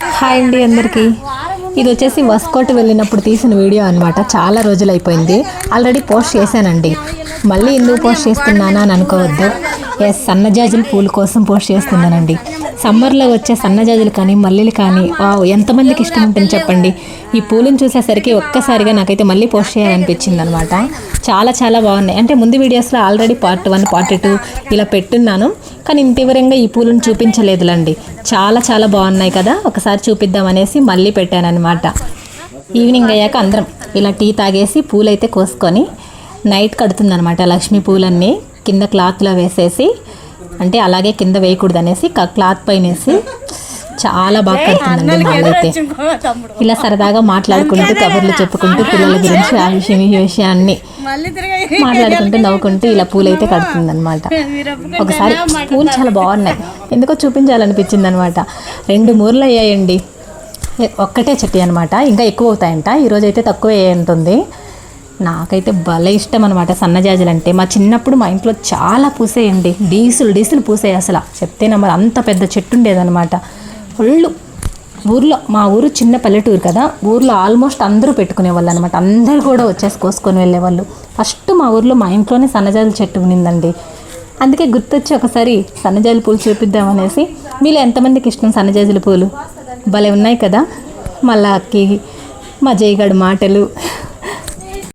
Hi అండి అందరికీ. ఇది వచ్చేసి వస్కోట్ వెళ్ళినప్పుడు తీసిన వీడియో అనమాట. చాలా రోజులు అయిపోయింది. ఆల్రెడీ పోస్ట్ చేశానండి. మళ్ళీ ఎందుకు పోస్ట్ చేస్తున్నానా అని అనుకోవద్దు. సన్నజాజుల పూల కోసం పోస్ట్ చేస్తున్నానండి. సమ్మర్లో వచ్చే సన్నజాజులు కానీ మల్లెలు కానీ ఎంతమందికి ఇష్టం ఉంటుంది చెప్పండి. ఈ పూలను చూసేసరికి ఒక్కసారిగా నాకైతే మళ్ళీ పోస్ట్ చేయాలనిపించింది అనమాట. చాలా చాలా బాగున్నాయి. అంటే ముందు వీడియోస్లో ఆల్రెడీ పార్ట్ 1 పార్ట్ 2 ఇలా పెట్టున్నాను, కానీ ఇంత వివరంగా ఈ పూలను చూపించలేదులండి. చాలా చాలా బాగున్నాయి కదా, ఒకసారి చూపిద్దామనేసి మళ్ళీ పెట్టాను అనమాట. ఈవినింగ్ అయ్యాక అందరం ఇలా టీ తాగేసి పూలైతే కోసుకొని నైట్ కడుతుందనమాట. లక్ష్మీ పూలన్నీ కింద క్లాత్లో వేసేసి, అంటే అలాగే కింద వేయకూడదు అనేసి క్లాత్ పైన వేసి చాలా బాగా కడుతుందండి. వాళ్ళైతే ఇలా సరదాగా మాట్లాడుకుంటూ కబుర్లు చెప్పుకుంటూ పిల్లల గురించి ఆ విషయం ఈ విషయాన్ని మాట్లాడుకుంటూ నవ్వుకుంటూ ఇలా పూలైతే కడుతుందనమాట. ఒకసారి పూలు చాలా బాగున్నాయి, ఎందుకో చూపించాలనిపించింది అనమాట. 2 మూరలు అయ్యాయండి. ఒక్కటే చెట్టు అనమాట, ఇంకా ఎక్కువ అవుతాయంట. ఈరోజు అయితే తక్కువ ఉంటుంది. నాకైతే భలే ఇష్టం అనమాట సన్నజాజులు అంటే. మా చిన్నప్పుడు మా ఇంట్లో చాలా పూసేయండి, డీసులు పూసాయి. అసలు చెప్తే నమ్మరు, అంత పెద్ద చెట్టు ఉండేదన్నమాట. ఫుల్ ఊర్లో, మా ఊరు చిన్న పల్లెటూరు కదా, ఊర్లో ఆల్మోస్ట్ అందరూ పెట్టుకునేవాళ్ళు అనమాట. అందరూ కూడా వచ్చేసి కోసుకొని వెళ్ళేవాళ్ళు. ఫస్ట్ మా ఊర్లో మా ఇంట్లోనే సన్నజాజుల చెట్టు ఉన్నిందండి. అందుకే గుర్తొచ్చి ఒకసారి సన్నజాజుల పూలు చూపిద్దామనేసి. మీలో ఎంతమందికి ఇష్టం సన్నజాజుల పూలు? భలే ఉన్నాయి కదా. మళ్ళాకి మా జయగాడు మాటలు